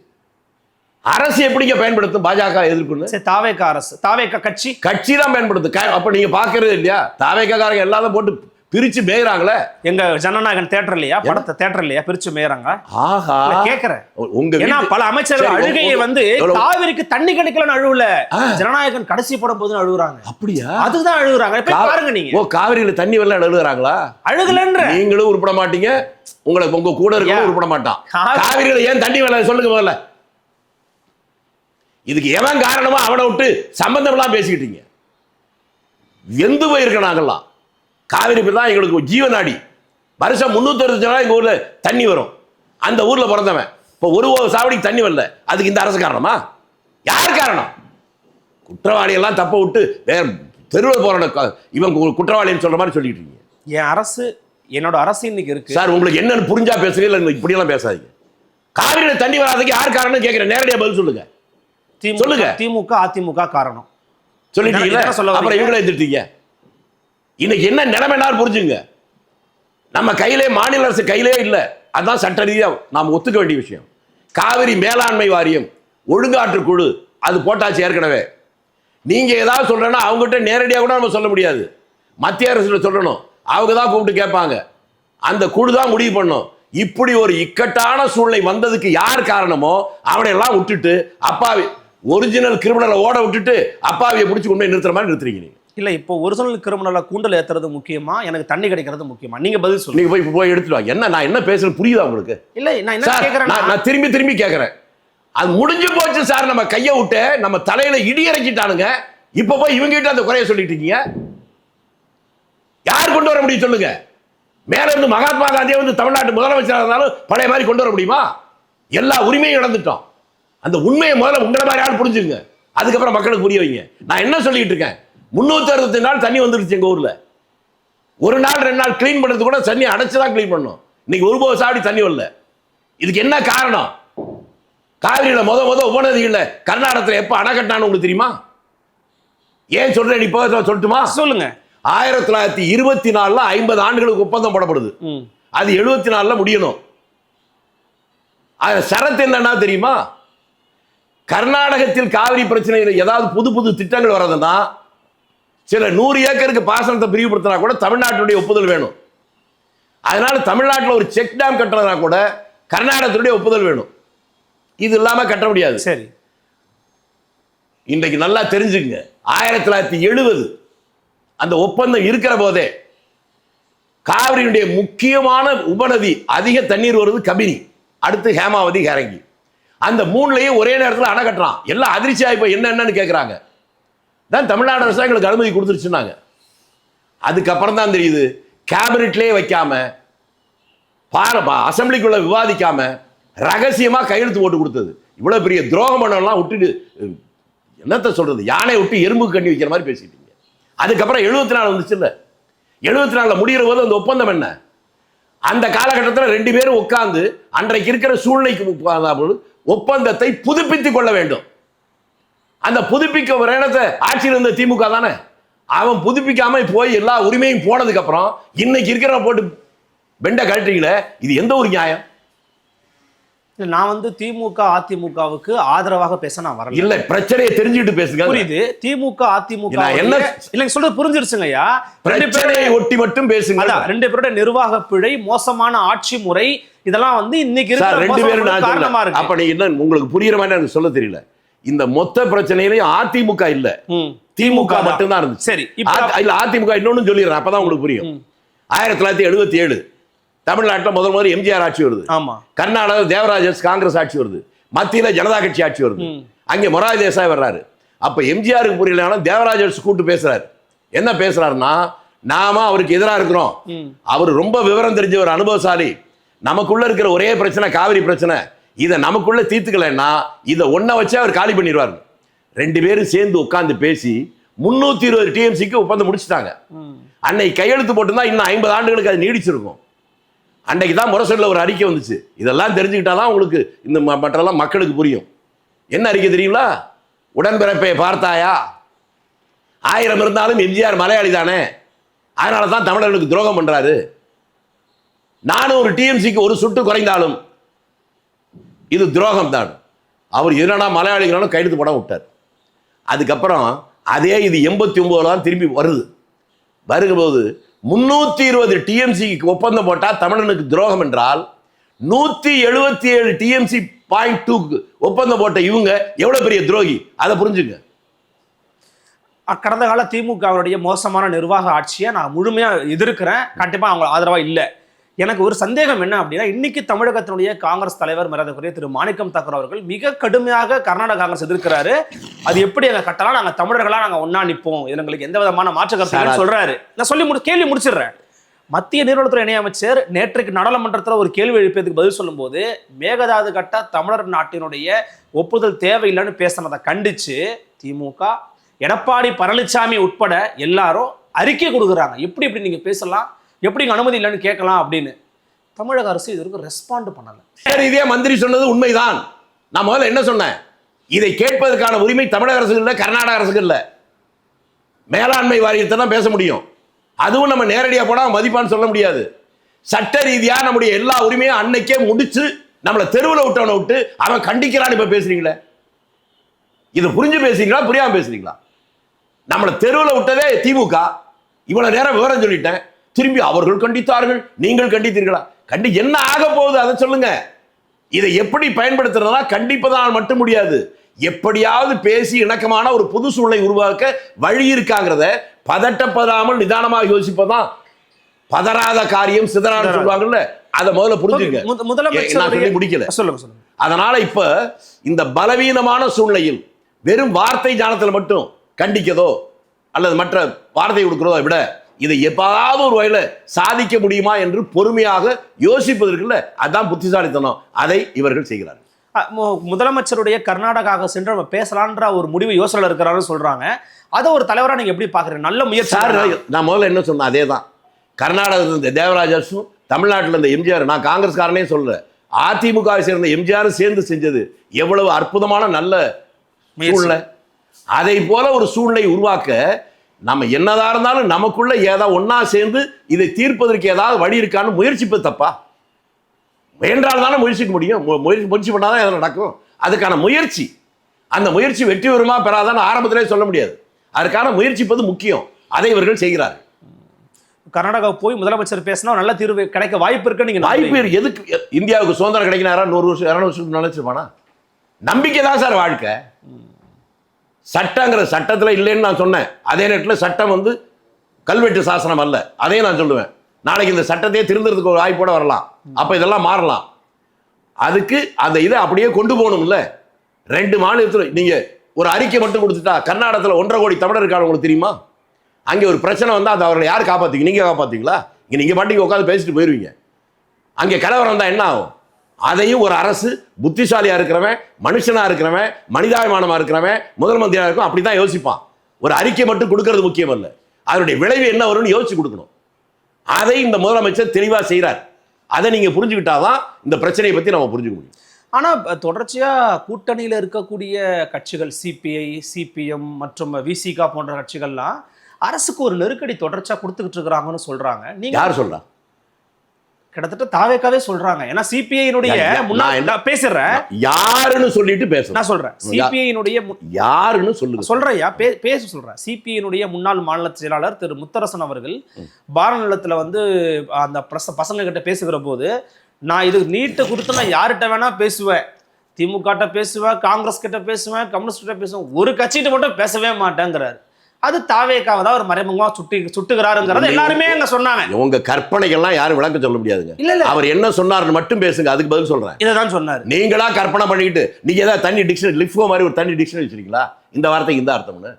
அரசு எப்படிங்க பயன்படுத்தும் பாஜக எதிர்ப்புன்னு? தாவேக அரசு, தாவேக கட்சி தான் பயன்படுத்து. அப்ப நீங்க பாக்குறது இல்லையா? தாவேக காரங்க எல்லாரும் போட்டு பிரிச்சு மேயறாங்களே. எங்க ஜனநாயகன் தியேட்டர் இல்லையா, படத்தை தியேட்டர் இல்லையா பிரிச்சு மேயறாங்க. ஆஹா, கேக்குறேன். ஏன்னா பல அமைச்சர்கள் அழுகையை காவிரிக்கு தண்ணி கிடைக்கலன்னு அழுவல, ஜனநாயகன் கடைசி படம் போது அழுகுறாங்க. அப்படியா? அதுதான் அழுகுறாங்க. பாருங்க நீங்க. காவிரியில தண்ணி வரல அழுகுறாங்களா? அழுகலன்ற நீங்களும் உருப்பட மாட்டீங்க, உங்க கூட இருக்கவங்க உருப்பட மாட்டான். காவிரியில ஏன் தண்ணி வரல சொல்லுங்க முதல்ல. இதுக்கு எவன் காரணமா அவனை விட்டு சம்பந்தம் எல்லாம் பேசிக்கிட்டீங்க. எந்த போயிருக்க நாங்கெல்லாம் காவிரி தான் எங்களுக்கு ஜீவநாடி. வருஷம் 360 நாள் எங்க ஊர்ல தண்ணி வரும். அந்த ஊர்ல பிறந்தவன் இப்போ ஒரு சாவடிக்கு தண்ணி வரல, அதுக்கு இந்த அரசு காரணமா? யார் காரணம்? குற்றவாளி எல்லாம் தப்ப விட்டு வேற தெருவில் போற இவன் குற்றவாளின்னு சொல்ற மாதிரி சொல்லிட்டு இருக்கீங்க. என் அரசு, என்னோட அரசு இன்னைக்கு இருக்கு சார். உங்களுக்கு என்னன்னு புரிஞ்சா பேசுங்க, இல்லை இப்படி எல்லாம் பேசாதீங்க. காவிரியில தண்ணி வராதுக்கு யார் காரணம் கேட்கிறேன், நேரடியா பதில் சொல்லுங்க. சொல்லுங்க. திமுக அதிமுக காரணம் சொல்லிட்டீங்க, அப்புறம் இவங்களை எதிர்த்தீங்க. இன்னைக்கு என்ன நிலைமைனா புரிஞ்சுங்க. நம்ம கையிலே, மாநில அரசு கையிலே இல்லை. அதுதான் சட்ட ரீதியா நாம் ஒத்துக்க வேண்டிய விஷயம். காவிரி மேலாண்மை வாரியம், ஒழுங்காற்று குழு, அது போட்டாச்சு ஏற்கனவே. நீங்க ஏதாவது சொல்றேன்னா அவங்ககிட்ட நேரடியாக கூட நம்ம சொல்ல முடியாது, மத்திய அரசுல சொல்லணும். அவங்க தான் கூப்பிட்டு கேட்பாங்க, அந்த குழு தான் முடிவு பண்ணும். இப்படி ஒரு இக்கட்டான சூழ்நிலை வந்ததுக்கு யார் காரணமோ அவனை எல்லாம் விட்டுட்டு அப்பாவி ஒரிஜினல் கிரிமினலை ஓட விட்டுட்டு அப்பாவியை பிடிச்சி கொண்டு நிறுத்துற மாதிரி நிறுத்துறீங்க நீங்க. இல்ல, இப்போ ஒரிஜினல் கிரிமினலை கூண்டல் ஏத்துறது முக்கியமா, எனக்கு தண்ணி கிடைக்கிறது முக்கியமா? நீங்க பதில் சொல்லுங்க. நீங்க போய் எடுத்துட்டு வாங்க. என்ன நான் என்ன பேசுறது புரியுதா உங்களுக்கு? இல்ல, நான் என்ன கேக்குறேன், நான் திரும்பி கேக்குறேன். அது முடிஞ்சு போச்சு சார். நம்ம கையை விட்டு நம்ம தலையில இடி இறக்கிட்டானுங்க. இப்ப போய் இவங்க கிட்ட அந்த குறைய சொல்லிட்டு இருக்கீங்க. யார் கொண்டு வர முடியும் சொல்லுங்க? மேல இருந்து மகாத்மா காந்தியை வந்து தமிழ்நாட்டு முதலமைச்சராக இருந்தாலும் பழைய மாதிரி கொண்டு வர முடியுமா? எல்லா உரிமையும் இழந்துட்டோம். அந்த உண்மையை முதல்ல உங்களை மாதிரி ஆள் புரிஞ்சுங்க, அதுக்கப்புறம் மக்களுக்கு புரிய வைங்க. நான் என்ன சொல்லிட்டு இருக்கேன், 365 நாள் தண்ணி வந்துருச்சு எங்க ஊர்ல. ஒரு நாள் 2 நாள் கிளீன் பண்றது கூட தண்ணி அடைச்சுதான் கிளீன் பண்ணோம். இன்னைக்கு ஒரு போது சாவடி தண்ணி வரல. இதுக்கு என்ன காரணம்? காவிரியில முத உபநதிகள்ல கர்நாடகத்தில் எப்ப அணை கட்டினான்னு உங்களுக்கு தெரியுமா? ஏன் சொல்றேன், இப்போ சொல்லட்டுமா? சொல்லுங்க. 1924 50 ஆண்டுகளுக்கு ஒப்பந்தம் போடப்படுது. அது 74 முடியணும். சரத்து என்னன்னா தெரியுமா? கர்நாடகத்தில் காவிரி பிரச்சனையில் ஏதாவது புது திட்டங்கள் வர்றதுன்னா, சில 100 ஏக்கருக்கு பாசனத்தை பிரிவுபடுத்தினா கூட தமிழ்நாட்டுடைய ஒப்புதல் வேணும். அதனால தமிழ்நாட்டில் ஒரு செக் டேம் கட்டுறதுனா கூட கர்நாடகத்துடைய ஒப்புதல் வேணும். இது இல்லாம கட்ட முடியாது. சரி, இன்றைக்கு நல்லா தெரிஞ்சுங்க. 1970 அந்த ஒப்பந்தம் இருக்கிற போதே காவிரியுடைய முக்கியமான உபநதி அதிக தண்ணீர் வருது கபினி, அடுத்து ஹேமாவதி, ஹேரங்கி. அந்த 3லையும் ஒரே நேரத்தில் அணை கட்டுறான். எல்லாம் அதிர்ச்சியா இப்ப என்னன்னு கேட்கிறாங்க. தான் தமிழ்நாடு அரசு எங்களுக்கு அனுமதி கொடுத்துருச்சுன்னாங்க. அதுக்கப்புறம் தான் தெரியுது, கேபினெட்லேயே வைக்காம, அசம்பிளிக்குள்ள விவாதிக்காம ரகசியமா கையெழுத்து போட்டு கொடுத்தது. இவ்வளவு பெரிய துரோகம் பண்ணலாம் விட்டுட்டு என்னத்த சொல்றது, யானை விட்டு எறும்பு கண்ணி வைக்கிற மாதிரி பேசிட்டீங்க. அதுக்கப்புறம் 74 வந்துச்சு இல்ல, 74 முடிகிற போது அந்த ஒப்பந்தம் என்ன, அந்த காலகட்டத்தில் 2 பேரும் உட்கார்ந்து அன்றைக்கு இருக்கிற சூழ்நிலைக்கு ஒப்பந்தத்தை புதுப்பித்துக் கொள்ள வேண்டும். அந்த புதுப்பிக்க ஒரு இடத்தை ஆட்சியில் இருந்த திமுக தானே, அவன் புதுப்பிக்காம போய் எல்லா உரிமையும் போனதுக்கு அப்புறம் இன்னைக்கு இருக்கிற போட்டு பெண்டை கழட்டுறீங்களே, இது எந்த ஒரு நியாயம்? நான் வந்து திமுக அதிமுகவுக்கு ஆதரவாக பேச நான் வரல. இல்ல, பிரச்சனையை தெரிஞ்சுட்டு பேசுங்க. புரியுது. திமுக அதிமுக என்ன இல்லைங்க சொல்றது புரிஞ்சிருச்சுங்கய்யா. பிரச்சனையை ஒட்டி மட்டும் பேசுங்க. 2 பேரோட நிர்வாக பிழை, மோசமான ஆட்சி முறை, இதெல்லாம் வந்து இன்னைக்கு இருக்கிற 2 பேரும் காரணமா இருக்கு. அப்ப நீங்க என்ன உங்களுக்கு புரியுற மாதிரி எனக்கு சொல்ல தெரியல. இந்த மொத்த பிரச்சனையிலையும் அதிமுக இல்ல, திமுக மட்டும் தான் இருந்துச்சு. சரி, இல்ல அதிமுக இன்னொன்னு சொல்லிடுறேன், அப்பதான் உங்களுக்கு புரியும். 1977 தமிழ்நாட்டில் முதல் எம்ஜிஆர் ஆட்சி வருது. ஆமா. கர்நாடகா தேவராஜஸ் காங்கிரஸ் ஆட்சி வருது. மத்தியில ஜனதா கட்சி ஆட்சி வருது. அங்கே மொராரி தேசாய் வர்றாரு. அப்ப எம்ஜிஆருக்கு புரியல, தேவராஜஸ் கூட்டு பேசுறாரு. என்ன பேசுறாருன்னா, நாம அவருக்கு எதிராக இருக்கிறோம், அவர் ரொம்ப விவரம் தெரிஞ்ச ஒரு அனுபவசாலி, நமக்குள்ள இருக்கிற ஒரே பிரச்சனை காவிரி பிரச்சனை, இதை நமக்குள்ள தீர்த்துக்கலன்னா இதை ஒன்ன வச்சு அவர் காலி பண்ணிடுவார். 2 பேரும் சேர்ந்து உட்கார்ந்து பேசி 320 டிஎம்சிக்கு ஒப்பந்தம் முடிச்சுட்டாங்க. அன்னைக்கு கையெழுத்து போட்டுதான் இன்னும் 50 ஆண்டுகளுக்கு அது நீடிச்சிருக்கும். அன்றைக்கு தான் முரசொலியில் ஒரு அறிக்கை வந்துச்சு. இதெல்லாம் தெரிஞ்சுக்கிட்டாதான் உங்களுக்கு இந்த மற்றெல்லாம் மக்களுக்கு புரியும். என்ன அறிக்கை தெரியுங்களா? உடன்பிறப்பை பார்த்தாயா, 1000 இருந்தாலும் எம்ஜிஆர் மலையாளி தானே, அதனால தான் தமிழர்களுக்கு துரோகம் பண்றாரு. 400 டிஎம்சிக்கு ஒரு சுட்டு குறைந்தாலும் இது துரோகம் தான். அவர் என்னடா மலையாளிகளாலும் கையெழுத்து போட விட்டார். அதுக்கப்புறம் அதே இது 89 தான் திரும்பி வரும்போது 320 டிஎம்சிக்கு ஒப்பந்தம் போட்டா தமிழனுக்கு துரோகம் என்றால் 177 டிஎம்சி .2 ஒப்பந்தம் போட்ட இவங்க எவ்வளவு பெரிய துரோகி, அதை புரிஞ்சுங்க. கடந்த கால திமுகவுடைய மோசமான நிர்வாக ஆட்சியை நான் முழுமையா எதிர்க்கிறேன். கண்டிப்பா அவங்க ஆதரவா இல்லை. எனக்கு ஒரு சந்தேகம் என்ன அப்படின்னா, இன்னைக்கு தமிழகத்தினுடைய காங்கிரஸ் தலைவர் மரியாதைக்குரிய திரு மாணிக்கம் தாக்கூர் அவர்கள் மிக கடுமையாக கர்நாடக காங்கிரஸ் எதிர்க்கிறாரு. அது எப்படி எங்க கட்டலாம், நாங்க தமிழர்களா நாங்க ஒன்னா நிற்போம், எங்களுக்கு எந்த விதமான மாற்று கருத்து சொல்றாரு. நான் சொல்லி கேள்வி முடிச்சிடுறேன். மத்திய நீர்வளத்துறை இணையமைச்சர் நேற்றைக்கு நாடாளுமன்றத்தில் ஒரு கேள்வி எழுப்பியதுக்கு பதில் சொல்லும் போது, மேகதாது கட்ட தமிழர் நாட்டினுடைய ஒப்புதல் தேவையில்லைன்னு பேசினதை கண்டிச்சு திமுக, எடப்பாடி பழனிசாமி உட்பட எல்லாரும் அறிக்கை கொடுக்குறாங்க. எப்படி நீங்க பேசலாம், எப்படி அனுமதி இல்லைன்னு கேட்கலாம் அப்படின்னு. தமிழக அரசு இதற்கு ரெஸ்பாண்ட் பண்ணல. இதே மந்திரி சொன்னது உண்மைதான். நான் முதல்ல என்ன சொன்னேன், இதை கேட்பதற்கான உரிமை தமிழக அரசுக்கு இல்லை, கர்நாடக அரசுக்கு இல்லை, மேலாண்மை வாரியத்தை தான் பேச முடியும். அதுவும் நம்ம நேரடியாக போனா மதிப்பான்னு சொல்ல முடியாது. சட்ட ரீதியா நம்முடைய எல்லா உரிமையும் அன்னைக்கே முடிச்சு நம்மளை தெருவில் விட்டவனை விட்டு அவன் கண்டிக்கிறான்னு இப்ப பேசுறீங்களே, இதை புரிஞ்சு பேசுறீங்களா புரியாம பேசுறீங்களா? நம்மளை தெருவில் விட்டதே திமுக. இவ்வளவு நேரம் விவரம் சொல்லிட்டேன், திரும்பி அவர்கள் கண்டித்தார்கள், நீங்கள் கண்டித்தீர்களா? என்ன ஆக போகுது அதை சொல்லுங்க. இதை எப்படி பயன்படுத்துறதா கண்டிப்பதால் மட்டும் முடியாது. எப்படியாவது பேசி இணக்கமான ஒரு புது சூழலை உருவாக்க வழி இருக்காங்கிறத பதட்டப்படாமல் நிதானமாக யோசிப்பதான் பதறாத காரியம் சிதறாத சொல்லுவாங்கல்ல, அதை முதல்ல புரிஞ்சுங்க. முதலமைச்சர் முடிக்கல. அதனால இப்ப இந்த பலவீனமான சூழ்நிலையில் வெறும் வார்த்தை ஞானத்தில் மட்டும் கண்டிக்கதோ அல்லது மற்ற வார்த்தை கொடுக்கிறதோ விட இதை எப்பாவது ஒரு வகையில சாதிக்க முடியுமா என்று பொறுமையாக யோசிப்பதற்குள்ள அதான் புத்திசாலித்தனம். அதை இவர்கள் செய்கிறார்கள். முதலமைச்சருடைய கர்நாடகாவுக்கு சென்று நம்ம பேசலான்ற ஒரு முடிவு யோசனை இருக்கிறாருன்னு சொல்றாங்க. அதை ஒரு தலைவரா நீங்க எப்படி பாக்குறீங்க? நல்ல முயற்சி. நான் முதல்ல என்ன சொன்னேன் அதே தான். கர்நாடகத்தில் தேவராஜஸும் தமிழ்நாட்டில் இருந்த எம்ஜிஆர், நான் காங்கிரஸ்காரனே சொல்ல, அதிமுகவை சேர்ந்த எம்ஜிஆர் சேர்ந்து செஞ்சது எவ்வளவு அற்புதமான நல்ல சூழ்நிலை. அதை போல ஒரு சூழ்நிலை உருவாக்க நம்ம என்னதான் இருந்தாலும் நமக்குள்ள ஏதாவது ஒன்னா சேர்ந்து இதை தீர்ப்பதற்கு ஏதாவது வழி இருக்கான்னு முயற்சிப்பது தப்பா? என்றால் தானே முயற்சிக்க முடியும். முயற்சி பண்ணாதான் எதாவது நடக்கும். அதுக்கான முயற்சி, அந்த முயற்சி வெற்றி பெறுமா பெறாதான்னு ஆரம்பத்திலே சொல்ல முடியாது. அதுக்கான முயற்சிப்பது முக்கியம். அதை இவர்கள் செய்கிறார்கள். கர்நாடகா போய் முதலமைச்சர் பேசினா நல்ல தீர்வு கிடைக்க வாய்ப்பு இருக்கு. நீங்க வாய்ப்பு எதுக்கு? இந்தியாவுக்கு சுதந்திரம் கிடைக்கினாரா 100 வருஷம் 200 வருஷம் நினைச்சிருப்பானா? நம்பிக்கை தான் சார் வாழ்க்கை. சட்டங்கிற சட்டத்தில் இல்லைன்னு நான் சொன்னேன். அதே நேரத்தில் சட்டம் கல்வெட்டு சாசனம் அல்ல, அதையும் நான் சொல்லுவேன். நாளைக்கு இந்த சட்டத்தையே திருந்துறதுக்கு ஒரு வாய்ப்போட வரலாம். அப்ப இதெல்லாம் மாறலாம். அதுக்கு அந்த இதை அப்படியே கொண்டு போகணும்ல. 2 மாநிலத்தில் நீங்க ஒரு அறிக்கை மட்டும் கொடுத்துட்டா, கர்நாடகத்தில் 1.5 கோடி தமிழர் இருக்காங்க, உங்களுக்கு தெரியுமா? அங்கே ஒரு பிரச்சனை வந்தால் அதை அவர்களை யார் காப்பாற்றிங்க? நீங்க காப்பாத்தீங்களா? நீங்க பாட்டுக்கு உட்காந்து பேசிட்டு போயிருவீங்க. அங்கே கலவரம் வந்தால் என்ன ஆகும்? அதையும் ஒரு அரசு புத்திசாலியா இருக்கிறவன், மனுஷனா இருக்கிறவன், மனிதாபிமானமா இருக்கிறவன், முதல் மந்திரியா இருக்கும், அப்படிதான் யோசிப்பான். ஒரு அறிக்கை மட்டும் கொடுக்கறது முக்கியம் அல்ல, அதனுடைய விளைவு என்ன வரும்னு யோசிச்சு கொடுக்கணும். அதை இந்த முதலமைச்சர் தெளிவா செய்யறார். அதை நீங்க புரிஞ்சுக்கிட்டாதான் இந்த பிரச்சனையை பத்தி நம்ம புரிஞ்சுக்க முடியும். ஆனா தொடர்ச்சியா கூட்டணியில இருக்கக்கூடிய கட்சிகள் சிபிஐ, சிபிஎம் மற்றும் விசிகா போன்ற கட்சிகள்லாம் அரசுக்கு ஒரு நெருக்கடி தொடர்ச்சியா கொடுத்துக்கிட்டு இருக்கிறாங்கன்னு சொல்றாங்க. நீங்க யார் சொல்றா? கிட்டத்தட்ட தாவேக்காவே சொல்றாங்க. ஏன்னா சிபிஐனுடைய முன்னாள் பேசுறேன், யாருன்னு சொல்லிட்டு பேசுறேன். நான் சொல்றேன் சிபிஐனுடைய யாருன்னு சொல்லுங்க. சொல்றையா பேச சொல்றேன். சிபிஐனுடைய முன்னாள் மாநில செயலாளர் திரு முத்தரசன் அவர்கள் பாரநிலத்துல வந்து அந்த பசங்க கிட்ட பேசுகிற போது, நான் இது நீட்டை குறித்து நான் யார்கிட்ட வேணா பேசுவேன், திமுக பேசுவேன், காங்கிரஸ் கிட்ட பேசுவேன், கம்யூனிஸ்ட் கிட்ட பேசுவேன், ஒரு கட்சிகிட்ட மட்டும் பேசவே மாட்டேங்கிறாரு. அது தாவேக்காவை தான் ஒரு மறைமுகமா சுட்டுகிறாருங்கிறத எல்லாருமே அங்க சொன்னாங்க. உங்க கற்பனைகள்லாம் யாரும் விளக்க சொல்ல முடியாதுங்க. இல்ல அவர் என்ன சொன்னார்னு மட்டும் பேசுங்க, அதுக்கு பதில் சொல்றேன். இதான் சொன்னாரு. நீங்களா கற்பனை பண்ணிக்கிட்டு நீங்க ஏதாவது தண்ணி டிக்ஷனரி, லிஃப்டோ மாதிரி ஒரு தண்ணி டிக்ஷனரி வச்சிருக்கீங்களா இந்த வார்த்தைக்கு இந்த அர்த்தம்னு?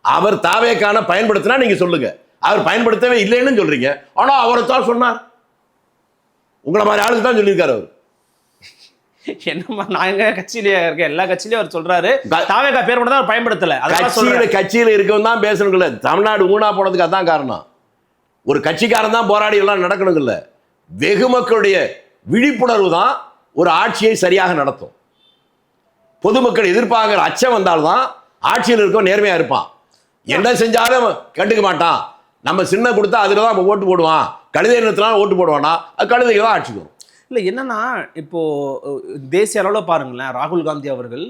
அவர் தாவேக்கான பயன்படுத்தினா நீங்க சொல்லுங்க, அவர் பயன்படுத்தவே இல்லைன்னு சொல்றீங்க. ஆனா அவரை தான் சொன்னார், உங்களை மாதிரி ஆளுக்கு தான் சொல்லியிருக்காரு அவர். என்னமா நாங்க கட்சியில இருக்க எல்லா கட்சியிலயும் அவர் சொல்றாரு தாவேகா பேர் மட்டும் தான் அவர் பயன்படுத்தல. கட்சியில இருக்கவன் தான் பேசணுங்கல்ல. தமிழ்நாடு ஊனா போனதுக்கு அதான் காரணம். ஒரு கட்சிக்காரன் தான் போராடி எல்லாம் நடக்கணுங்கல்ல. வெகு மக்களுடைய விழிப்புணர்வு தான் ஒரு ஆட்சியை சரியாக நடத்தும். பொதுமக்கள் எதிர்பார்க்கிற அச்சம் வந்தால்தான் ஆட்சியில் இருக்க நேர்மையா இருப்பான். என்ன செஞ்சாலும் கண்டுக்க மாட்டான். நம்ம சின்ன கொடுத்தா அதுல தான் ஓட்டு போடுவான், கழுதை நிறுத்தினாலும் ஓட்டு போடுவானா, அது கழுதைக்கு தான் ஆட்சிக்கு வரும். இல்லை என்னன்னா, இப்போ தேசிய அளவில் பாருங்களேன், ராகுல் காந்தி அவர்கள்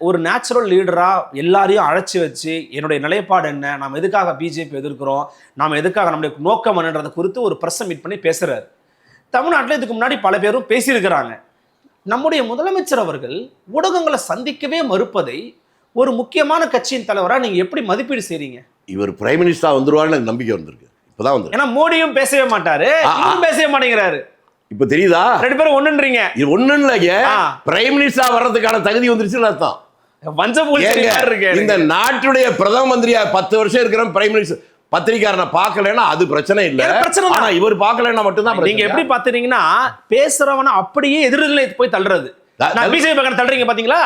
ஒரு நேச்சுரல் லீடராக எல்லாரையும் அழைச்சி வச்சு என்னுடைய நிலைப்பாடு என்ன, நாம் எதுக்காக பிஜேபி எதிர்க்கிறோம், நாம் எதுக்காக நம்முடைய நோக்கம் என்னன்றதை குறித்து ஒரு ப்ரெஸ் மீட் பண்ணி பேசுகிறார். தமிழ்நாட்டில் இதுக்கு முன்னாடி பல பேரும் பேசியிருக்கிறாங்க. நம்முடைய முதலமைச்சர் அவர்கள் ஊடகங்களை சந்திக்கவே மறுப்பதை ஒரு முக்கியமான கட்சியின் தலைவராக நீங்கள் எப்படி மதிப்பீடு செய்றீங்க? இவர் பிரைம் மினிஸ்டரா வந்துருவாருன்னு எனக்கு நம்பிக்கை வந்திருக்கு. இப்போதான் வந்து, ஏன்னா மோடியும் பேசவே மாட்டாரு, பேசவே மாட்டேங்கிறாரு. இப்ப தெரியுதா? ரெண்டு பேரும் ஒண்ணுன்றீங்க. இது ஒண்ணு இல்லைங்க, பிரைம் மினிஸ்டர் வர்றதுக்கான தகுதி வந்துருச்சுன்னு அர்த்தம். இந்த நாட்டுடைய பிரதம மந்திரியா 10 வருஷம் இருக்கிற பிரைம் மினிஸ்டர் பத்திரிகாரனை பார்க்கலன்னா அது பிரச்சனை இல்ல. ஆனா இவர் பார்க்கலன்னா மட்டும்தான். நீங்க எப்படி பாத்தீங்கன்னா, பேசுறவன அப்படியே எதிர்நிலை போய் தள்ளுறது. நான் பிஜேபி பக்கம் தள்ளுறீங்க பாத்தீங்களா?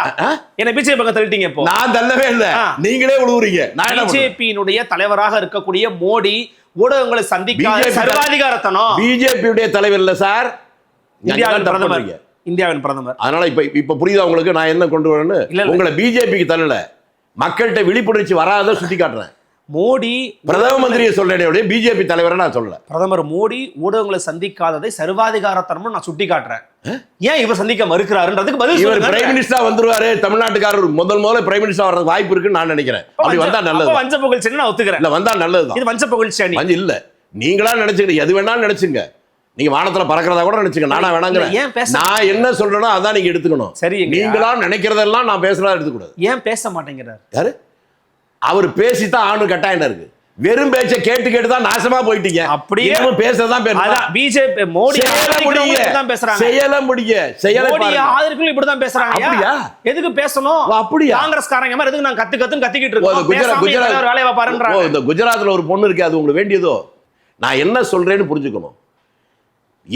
என்ன பிஜேபி பக்கம் தள்ளிட்டீங்க. இப்போ நான் தள்ளவே இல்ல, நீங்களே உழுவுறீங்க. பிஜேபியினுடைய தலைவராக இருக்கக்கூடிய மோடி ஊடகங்களை சந்திக்காத சர்வாதிகாரத்தனம். பிஜேபியுடைய தலைவர் இல்ல சார், இந்தியாவின் பிரதமர். இந்தியாவின் பிரதமர். அதனால இப்ப புரியுதா உங்களுக்கு நான் என்ன கொண்டு வரேன்னு? உங்களை பிஜேபிக்கு தள்ளல, மக்கள்கிட்ட விழிப்புணர்ச்சி வராத சுட்டி காட்டுறேன். மோடி பிரதம மந்திரியை சொல்றேன், பிஜேபி தலைவரை நான் சொல்லல. பிரதமர் மோடி ஊடகங்களை சந்திக்காததை சர்வாதிகாரத்தனம் நான் சுட்டி காட்டுறேன். ஏன் இவர் சந்திக்க மறுக்கிறாருன்றதுக்கு பதில் சொல்லுங்க. பிரைம் மினிஸ்டர் வந்துருவாரு, தமிழ்நாட்டுக்காரர் முதல்ல பிரைம் மினிஸ்டர் வர்றது வாய்ப்பு இருக்குன்னு நான் நினைக்கிறேன். அப்படி வந்தா நல்லது. வஞ்ச புகழ்ச்சி நான் ஒத்துக்கிறேன். இல்ல வந்தா நல்லதுதான். இது வஞ்ச புகழ்ச்சி அணி இல்ல, நீங்களா நினைச்சுங்க, எது வேணாலும் நினைச்சுங்க. நீங்க வானத்துல பறக்கிறதா கூட நினைச்சுங்க, நானா வேணாங்கிறேன். நான் என்ன சொல்றேனோ அதான் நீங்க எடுத்துக்கணும். சரி, நீங்களா நினைக்கிறதெல்லாம் நான் பேசுறதா எடுத்துக்கூடாது. ஏன் பேச மாட்டேங்கிறார்? யாரு? அவர் பேசித்தான் ஆணு கட்டாயம் இருக்கு. வெறும் பேச்சை கேட்டு கேட்டு தான் நாசமா போயிட்டீங்க. அப்படியே பேசுறதான் பிஜேபி மோடி தான் பேசுறாங்க. செய்யல முடிய செய்யல ஆதரவுகள் இப்படி தான் பேசுறாங்க. அப்படியா? எதுக்கு பேசணும்? அப்படியா? காங்கிரஸ்காரங்க மாதிரி எதுக்கு நான் கத்திக்கிட்டு இருக்கோம்? குஜராத் வேலையை பாருன்றாங்க. இந்த குஜராத்ல ஒரு பொண்ணு இருக்கு, அது உங்களுக்கு வேண்டியதோ? நான் என்ன சொல்றேன்னு புரிஞ்சுக்கணும்.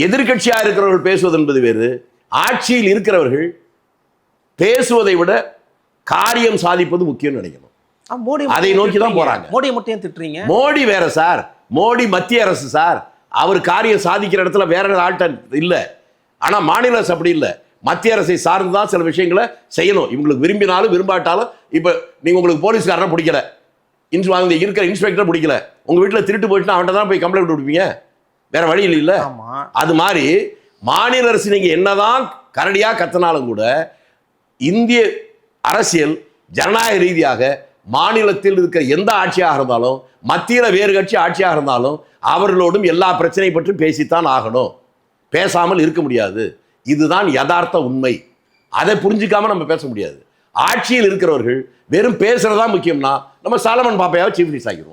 எதிர்கட்சியா இருக்கிறவர்கள் பேசுவது என்பது வேறு, ஆட்சியில் இருக்கிறவர்கள் பேசுவதை விட காரியம் சாதிப்பது முக்கியம் நினைக்கணும். அதை நோக்கி தான் போறாங்க. மோடி மட்டும் திட்டுறீங்க? மோடி வேற சார், மோடி மத்திய அரசு சார். அவர் காரியம் சாதிக்கிற இடத்துல வேற ஆள்டன் இல்ல. ஆனா மாநில அரசு அப்படி இல்ல, மத்திய அரசை சார்ந்துதான் சில விஷயங்களை செய்யணும். இவங்களுக்கு விரும்பினாலும் விரும்பாட்டாலும், இப்ப நீங்க உங்களுக்கு போலீஸ்காரனை பிடிக்கல, இருக்கிற இன்ஸ்பெக்டர் பிடிக்கல, உங்க வீட்டுல திருட்டு போயிட்டு அவன்கிட்ட தான் போய் கம்ப்ளைண்ட் கொடுப்பீங்க, வேற வழி இல்ல. அது மாதிரி மாநில அரசு நீங்க என்னதான் கரடியா கத்தினாலும் கூட இந்திய அரசியல் ஜனநாயக ரீதியாக மாநிலத்தில் இருக்கிற எந்த ஆட்சியாக இருந்தாலும், மத்தியில் வேறு கட்சி ஆட்சியாக இருந்தாலும், அவர்களோடும் எல்லா பிரச்சனை பற்றி பேசித்தான் ஆகணும். பேசாமல் இருக்க முடியாது. இதுதான் யதார்த்த உண்மை. அதை புரிஞ்சுக்காம நம்ம பேச முடியாது. ஆட்சியில் இருக்கிறவர்கள் வெறும் பேசுறதா முக்கியம்னா நம்ம சாலமன் பாப்பையாவை சீஃப் மினிஸ்டர் ஆக்கிடுவோம்.